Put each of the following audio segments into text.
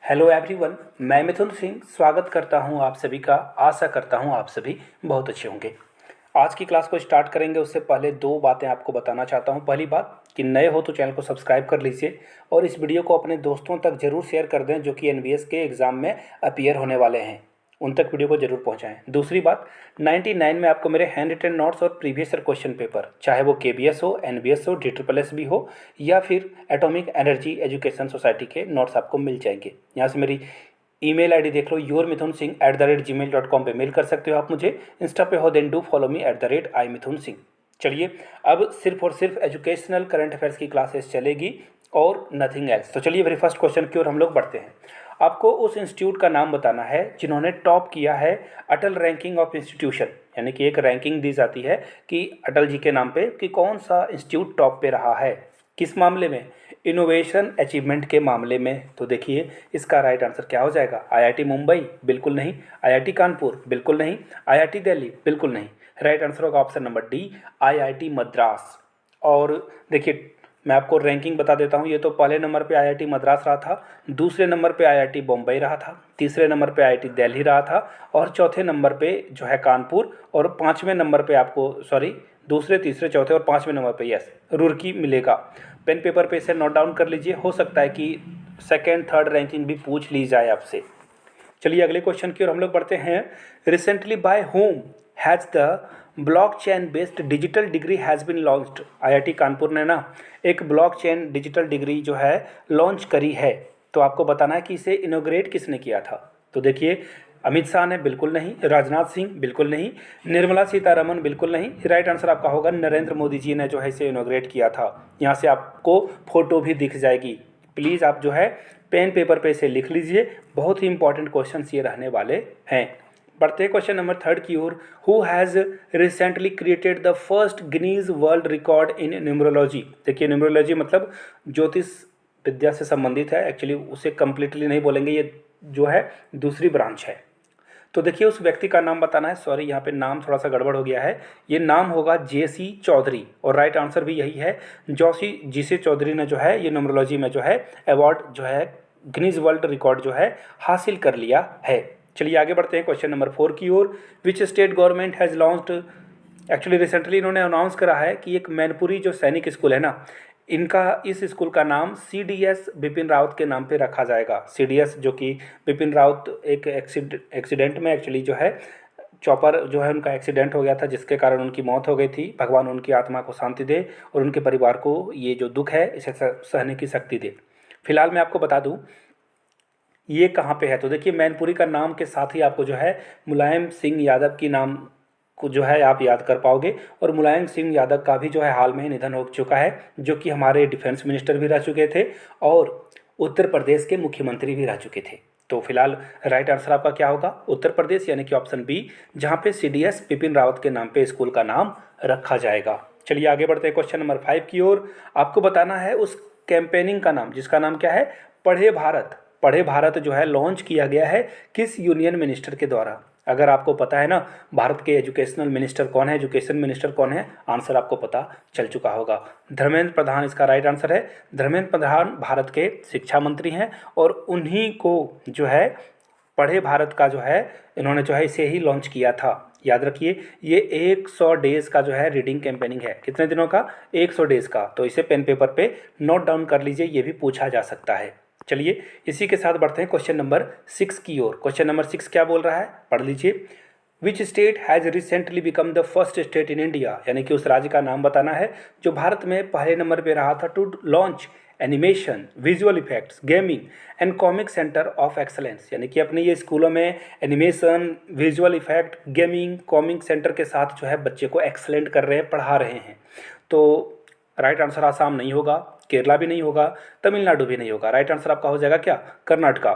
Hello everyone, मैं मिथुन सिंह स्वागत करता हूं आप सभी का। आशा करता हूं आप सभी बहुत अच्छे होंगे। आज की क्लास को स्टार्ट करेंगे उससे पहले दो बातें आपको बताना चाहता हूं। पहली बात कि नए हो तो चैनल को सब्सक्राइब कर लीजिए और इस वीडियो को अपने दोस्तों तक ज़रूर शेयर कर दें जो कि एनवीएस के एग्ज़ाम में अपीयर होने वाले हैं। उन तक वीडियो को जरूर पहुंचाएं। दूसरी बात, 99 में आपको मेरे हैंड रिटन नोट्स और प्रीवियस ईयर क्वेश्चन पेपर, चाहे वो केबीएस हो, एनबीएस हो, DSSS भी हो या फिर एटॉमिक एनर्जी एजुकेशन सोसाइटी के नोट्स आपको मिल जाएंगे। यहाँ से मेरी ईमेल आईडी देख लो, yourmithunsingh@gmail.com पे मेल कर सकते हो आप मुझे। इंस्टा पे हो then do follow me @iMithunSingh। चलिए, अब सिर्फ और सिर्फ एजुकेशनल करंट अफेयर्स की क्लासेस चलेगी और नथिंग एल्स। तो चलिए, मेरे फर्स्ट क्वेश्चन की ओर हम लोग बढ़ते हैं। आपको उस इंस्टीट्यूट का नाम बताना है जिन्होंने टॉप किया है अटल रैंकिंग ऑफ इंस्टीट्यूशन, यानी कि एक रैंकिंग दी जाती है कि अटल जी के नाम पे कि कौन सा इंस्टीट्यूट टॉप पे रहा है। किस मामले में? इनोवेशन अचीवमेंट के मामले में। तो देखिए, इसका राइट आंसर क्या हो जाएगा? आईआईटी मुंबई? बिल्कुल नहीं। आईआईटी कानपुर? बिल्कुल नहीं। आईआईटी दिल्ली? बिल्कुल नहीं। राइट आंसर होगा option number D, IIT Madras. और देखिए, मैं आपको रैंकिंग बता देता हूँ। ये तो पहले नंबर पे आईआईटी मद्रास रहा था, दूसरे नंबर पे आईआईटी बम्बई रहा था, तीसरे नंबर पे आईआईटी दिल्ली रहा था और चौथे नंबर पे जो है कानपुर, और पाँचवें नंबर पे आपको दूसरे, तीसरे, चौथे और पाँचवें नंबर पे रुड़की मिलेगा। पेन पेपर पे इसे नोट डाउन कर लीजिए, हो सकता है कि सेकेंड थर्ड रैंकिंग भी पूछ ली जाए आपसे। चलिए, अगले क्वेश्चन की ओर हम लोग बढ़ते हैं। Recently by whom has the blockchain based digital degree has been launched. IIT Kanpur ने ना एक ब्लॉकचेन डिजिटल डिग्री जो है लॉन्च करी है। तो आपको बताना है कि इसे इनोग्रेट किसने किया था। तो देखिए, अमित शाह ने? बिल्कुल नहीं। राजनाथ सिंह? बिल्कुल नहीं। निर्मला सीतारमन? बिल्कुल नहीं। राइट आंसर आपका होगा नरेंद्र मोदी जी ने जो है इसे इनोग्रेट किया था। यहाँ से आपको फोटो भी दिख जाएगी। प्लीज़ आप जो है पेन पेपर पे इसे लिख लीजिए, बहुत ही इंपॉर्टेंट क्वेश्चन ये रहने वाले हैं। बढ़ते हैं क्वेश्चन नंबर थर्ड की ओर। Who has recently created the first Guinness world record in numerology. देखिए, न्यूमरोलॉजी मतलब ज्योतिष विद्या से संबंधित है। एक्चुअली उसे कंप्लीटली नहीं बोलेंगे, ये जो है दूसरी ब्रांच है। तो देखिए, उस व्यक्ति का नाम बताना है। सॉरी, यहाँ पे नाम थोड़ा सा गड़बड़ हो गया है। ये नाम होगा JC चौधरी और राइट आंसर भी यही है। JC चौधरी ने जो है ये न्यूमरोलॉजी में जो है अवार्ड जो है गिनीज वर्ल्ड रिकॉर्ड जो है हासिल कर लिया है। चलिए, आगे बढ़ते हैं क्वेश्चन नंबर 4 की ओर। Which state government has launched, actually recently इन्होंने अनाउंस करा है कि एक मैनपुरी जो सैनिक स्कूल है ना, इस स्कूल का नाम CDS बिपिन रावत के नाम पे रखा जाएगा। CDS जो कि बिपिन रावत एक एक्सीडेंट में एक्चुअली जो है चॉपर जो है उनका एक्सीडेंट हो गया था, जिसके कारण उनकी मौत हो गई थी। भगवान उनकी आत्मा को शांति दे और उनके परिवार को ये जो दुख है इसे सहने की शक्ति दे। फिलहाल मैं आपको बता दूं ये कहाँ पे है। तो देखिए, मैनपुरी का नाम के साथ ही आपको जो है मुलायम सिंह यादव की नाम को जो है आप याद कर पाओगे। और मुलायम सिंह यादव का भी जो है हाल में ही निधन हो चुका है, जो कि हमारे डिफेंस मिनिस्टर भी रह चुके थे और उत्तर प्रदेश के मुख्यमंत्री भी रह चुके थे। तो फिलहाल राइट आंसर आपका क्या होगा? उत्तर प्रदेश, यानी कि ऑप्शन बी, जहाँ पे CDS बिपिन रावत के नाम पे स्कूल का नाम रखा जाएगा। चलिए, आगे बढ़ते हैं क्वेश्चन नंबर 5 की ओर। आपको बताना है उस कैंपेनिंग का नाम जिसका नाम क्या है? पढ़े भारत। पढ़े भारत जो है लॉन्च किया गया है किस यूनियन मिनिस्टर के द्वारा? अगर आपको पता है ना भारत के एजुकेशनल मिनिस्टर कौन है, एजुकेशन मिनिस्टर कौन है, आंसर आपको पता चल चुका होगा। धर्मेंद्र प्रधान इसका राइट आंसर है। धर्मेंद्र प्रधान भारत के शिक्षा मंत्री हैं और उन्हीं को जो है पढ़े भारत का जो है इन्होंने जो है इसे ही लॉन्च किया था। याद रखिए, ये 100 डेज का जो है रीडिंग कैंपेनिंग है। कितने दिनों का? 100 डेज का। तो इसे पेन पेपर पे नोट डाउन कर लीजिए, ये भी पूछा जा सकता है। चलिए, इसी के साथ बढ़ते हैं क्वेश्चन नंबर 6 की ओर। क्वेश्चन नंबर 6 क्या बोल रहा है, पढ़ लीजिए। Which state has recently become the first state in India, यानी कि उस राज्य का नाम बताना है जो भारत में पहले नंबर पे रहा था to launch animation, visual effects, gaming and comic centre of excellence, यानी कि अपने ये स्कूलों में animation, visual effect, gaming, comic centre के साथ जो है बच्चे को एक्सलेंट कर रहे हैं, पढ़ा रहे हैं। तो राइट आंसर आसाम नहीं होगा, केरला भी नहीं होगा, तमिलनाडु भी नहीं होगा। राइट आंसर आपका हो जाएगा क्या? कर्नाटका।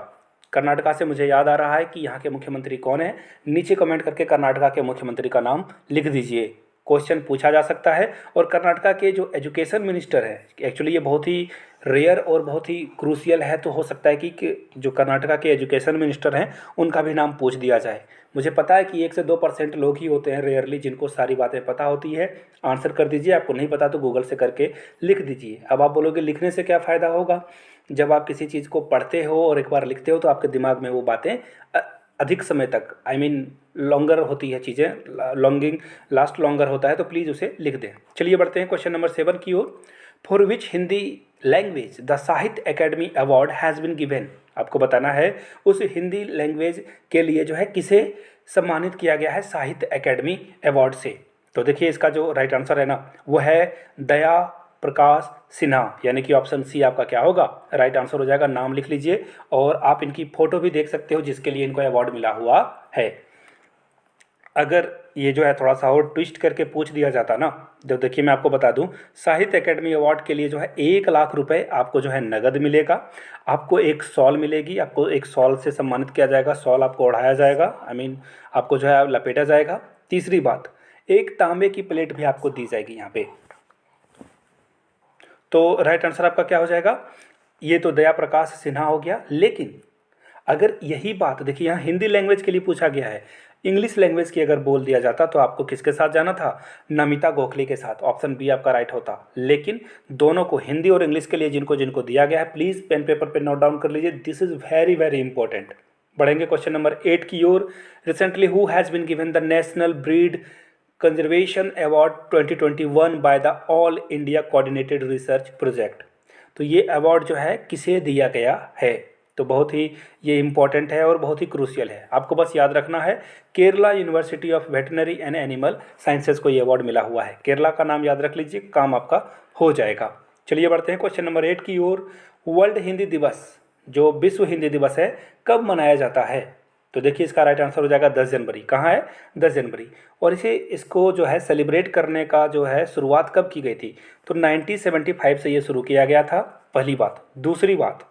कर्नाटका से मुझे याद आ रहा है कि यहाँ के मुख्यमंत्री कौन है। नीचे कमेंट करके कर्नाटका के मुख्यमंत्री का नाम लिख दीजिए, क्वेश्चन पूछा जा सकता है। और कर्नाटका के जो एजुकेशन मिनिस्टर है, एक्चुअली ये बहुत ही रेयर और बहुत ही क्रूशियल है, तो हो सकता है कि जो कर्नाटका के एजुकेशन मिनिस्टर हैं उनका भी नाम पूछ दिया जाए। मुझे पता है कि 1 से 2% लोग ही होते हैं रेयरली जिनको सारी बातें पता होती है। आंसर कर दीजिए, आपको नहीं पता तो गूगल से करके लिख दीजिए। अब आप बोलोगे लिखने से क्या फ़ायदा होगा? जब आप किसी चीज़ को पढ़ते हो और एक बार लिखते हो तो आपके दिमाग में वो बातें अधिक समय तक लॉन्गर होती है चीज़ें, लास्ट लॉन्गर होता है, तो प्लीज़ उसे लिख दें। चलिए बढ़ते हैं क्वेश्चन नंबर 7 की ओर। For which Hindi language the Sahitya Akademi award has been given. आपको बताना है उस हिंदी लैंग्वेज के लिए जो है किसे सम्मानित किया गया है साहित्य एकेडमी अवार्ड से। तो देखिए इसका जो राइट आंसर है ना वो है दया प्रकाश सिन्हा, यानी कि ऑप्शन सी आपका क्या होगा, राइट आंसर हो जाएगा। नाम लिख लीजिए और आप इनकी फ़ोटो भी देख सकते हो जिसके लिए इनको अवार्ड मिला हुआ है। अगर ये जो है थोड़ा सा और ट्विस्ट करके पूछ दिया जाता ना, तो देखिए मैं आपको बता दूं, साहित्य एकेडमी अवार्ड के लिए जो है 1 लाख रुपए आपको जो है नगद मिलेगा, आपको एक शॉल मिलेगी, आपको एक शॉल से सम्मानित किया जाएगा, शॉल आपको ओढ़ाया जाएगा, आपको जो है लपेटा जाएगा। तीसरी बात, एक तांबे की प्लेट भी आपको दी जाएगी यहाँ पे। तो राइट आंसर आपका क्या हो जाएगा, ये तो दया प्रकाश सिन्हा हो गया। लेकिन अगर यही बात देखिए यहाँ हिंदी लैंग्वेज के लिए पूछा गया है, इंग्लिश लैंग्वेज की अगर बोल दिया जाता तो आपको किसके साथ जाना था, नमिता गोखले के साथ, ऑप्शन बी आपका राइट होता। लेकिन दोनों को, हिंदी और इंग्लिश के लिए जिनको जिनको दिया गया है, प्लीज़ पेन पेपर पे नोट डाउन कर लीजिए, this is very very important. बढ़ेंगे क्वेश्चन नंबर 8 की ओर। Recently who has been given the national breed conservation award 2021 by the all India coordinated research project. तो ये अवार्ड जो है किसे दिया गया है, तो बहुत ही ये इम्पॉर्टेंट है और बहुत ही क्रूशियल है। आपको बस याद रखना है Kerala university of veterinary and animal sciences को ये अवार्ड मिला हुआ है। केरला का नाम याद रख लीजिए, काम आपका हो जाएगा। चलिए बढ़ते हैं क्वेश्चन नंबर 8 की ओर। वर्ल्ड हिंदी दिवस, जो विश्व हिंदी दिवस है, कब मनाया जाता है, तो देखिए इसका राइट आंसर हो जाएगा 10 जनवरी। कहाँ है, 10 जनवरी। और इसको जो है सेलिब्रेट करने का जो है शुरुआत कब की गई थी, तो 1975 से ये शुरू किया गया था, पहली बात। दूसरी बात,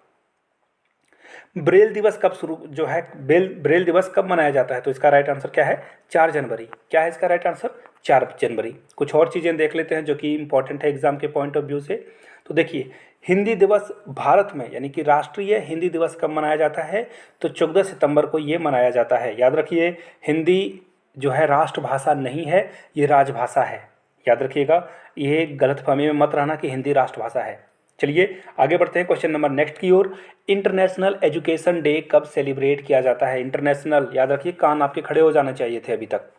ब्रेल दिवस कब शुरू जो है, ब्रेल दिवस कब मनाया जाता है, तो इसका राइट आंसर क्या है, 4 जनवरी। क्या है इसका राइट आंसर, 4 जनवरी। कुछ और चीज़ें देख लेते हैं जो कि इंपॉर्टेंट है एग्जाम के पॉइंट ऑफ व्यू से। तो देखिए हिंदी दिवस भारत में यानी कि राष्ट्रीय हिंदी दिवस कब मनाया जाता है, तो 14 सितंबर को ये मनाया जाता है। याद रखिए हिंदी जो है राष्ट्रभाषा नहीं है, ये राजभाषा है, याद रखिएगा, ये गलतफहमी में मत रहना कि हिंदी राष्ट्रभाषा है। चलिए आगे बढ़ते हैं क्वेश्चन नंबर नेक्स्ट की ओर। इंटरनेशनल एजुकेशन डे कब सेलिब्रेट किया जाता है, इंटरनेशनल, याद रखिए कान आपके खड़े हो जाने चाहिए थे अभी तक।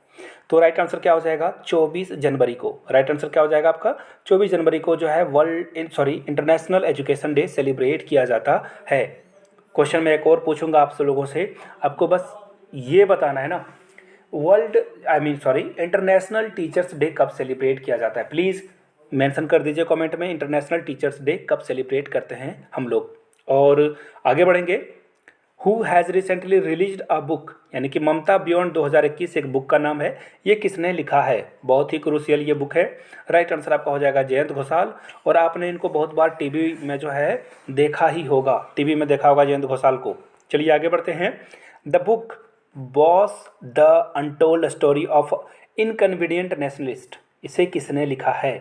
तो राइट आंसर क्या हो जाएगा, 24 जनवरी को। राइट आंसर क्या हो जाएगा आपका, 24 जनवरी को जो है इंटरनेशनल एजुकेशन डे सेलिब्रेट किया जाता है। क्वेश्चन मैं एक और पूछूंगा आप सब लोगों से, आपको बस ये बताना है ना, इंटरनेशनल टीचर्स डे कब सेलिब्रेट किया जाता है, प्लीज़ मेंशन कर दीजिए कमेंट में, इंटरनेशनल टीचर्स डे कब सेलिब्रेट करते हैं हम लोग। और आगे बढ़ेंगे, who has recently released a book, यानी कि ममता बियॉन्ड 2021 एक बुक का नाम है, ये किसने लिखा है, बहुत ही क्रूशियल ये बुक है। राइट आंसर आपका हो जाएगा जयंत घोषाल। और आपने इनको बहुत बार टीवी में जो है देखा ही होगा, टीवी में देखा होगा जयंत घोषाल को। चलिए आगे बढ़ते हैं। The book boss the untold story of inconvenient nationalist, इसे किसने लिखा है,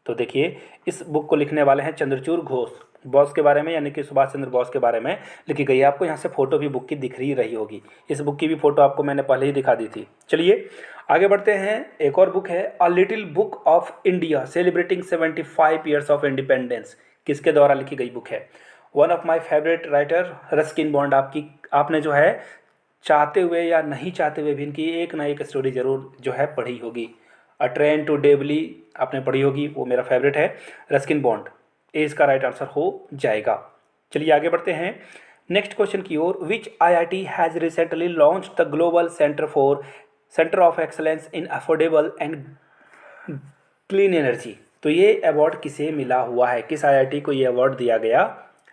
तो देखिए इस बुक को लिखने वाले हैं चंद्रचूड़ घोष। बॉस के बारे में यानी कि सुभाष चंद्र बोस के बारे में लिखी गई है। आपको यहाँ से फोटो भी बुक की दिख रही होगी, इस बुक की भी फोटो आपको मैंने पहले ही दिखा दी थी। चलिए आगे बढ़ते हैं। एक और बुक है a little book of India celebrating 75 years of independence, किसके द्वारा लिखी गई बुक है, one of my favourite writer Ruskin bond. आपने जो है चाहते हुए या नहीं चाहते हुए भी इनकी एक ना एक स्टोरी जरूर जो है पढ़ी होगी। अ ट्रेन टू डेवली आपने पढ़ी होगी, वो मेरा फेवरेट है, रस्किन बॉन्ड, ए इसका राइट आंसर हो जाएगा। चलिए आगे बढ़ते हैं नेक्स्ट क्वेश्चन की ओर। विच IIT has recently launch the global centre of excellence in affordable and clean energy, तो ये अवार्ड किसे मिला हुआ है, किस IIT को ये अवार्ड दिया गया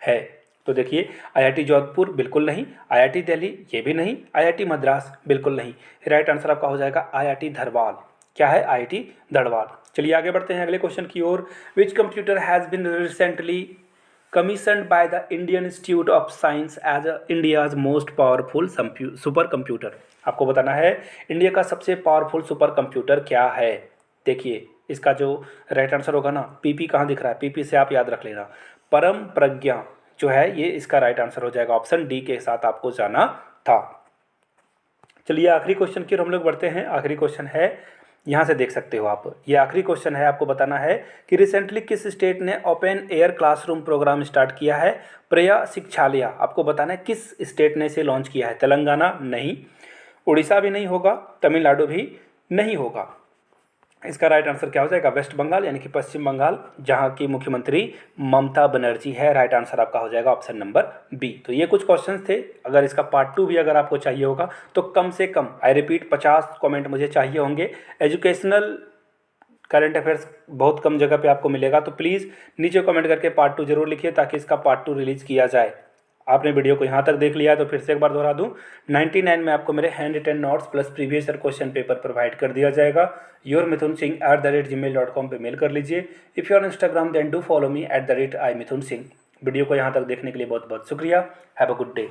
है, तो देखिए IIT जोधपुर बिल्कुल नहीं, IIT दिल्ली ये भी नहीं, IIT मद्रास बिल्कुल नहीं। राइट आंसर आपका हो जाएगा IIT धरवाल। क्या है, IIT धरवाल। चलिए आगे बढ़ते हैं अगले क्वेश्चन की ओर। Which computer has been recently commissioned by the Indian Institute of Science as India's most powerful super computer, आपको बताना है इंडिया का सबसे पावरफुल सुपर कंप्यूटर क्या है। देखिए इसका जो राइट आंसर होगा ना, PP कहाँ दिख रहा है, PP से आप याद रख लेना, परम प्रज्ञा जो है ये इसका राइट आंसर हो जाएगा, ऑप्शन डी के साथ आपको जाना था। चलिए आखिरी क्वेश्चन की ओर हम लोग बढ़ते हैं। आखिरी क्वेश्चन है यहाँ से देख सकते हो आप। ये आखिरी क्वेश्चन है, आपको बताना है कि रिसेंटली किस स्टेट ने open air classroom programme start किया है। प्रया शिक्षालया, आपको बताना है किस स्टेट ने इसे लॉन्च किया है। तेलंगाना नहीं, उड़ीसा भी नहीं होगा, तमिलनाडु भी नहीं होगा। इसका राइट आंसर क्या हो जाएगा, वेस्ट बंगाल यानी कि पश्चिम बंगाल, जहां की मुख्यमंत्री ममता बनर्जी है। राइट आंसर आपका हो जाएगा ऑप्शन नंबर बी। तो ये कुछ क्वेश्चंस थे। अगर इसका पार्ट 2 भी अगर आपको चाहिए होगा तो कम से कम, आई रिपीट, 50 कमेंट मुझे चाहिए होंगे। एजुकेशनल करंट अफेयर्स बहुत कम जगह पे आपको मिलेगा, तो प्लीज़ नीचे कमेंट करके पार्ट 2 जरूर लिखिए ताकि इसका पार्ट 2 रिलीज़ किया जाए। आपने वीडियो को यहाँ तक देख लिया है तो फिर से एक बार दोहरा दूँ, 99 में आपको मेरे hand written notes plus previous year question paper provide कर दिया जाएगा। yourmithunsingh@gmail.com पे मेल कर लीजिए। If you are Instagram then do follow me @iMithunSingh। Video को यहाँ तक देखने के लिए बहुत बहुत शुक्रिया। Have a good day.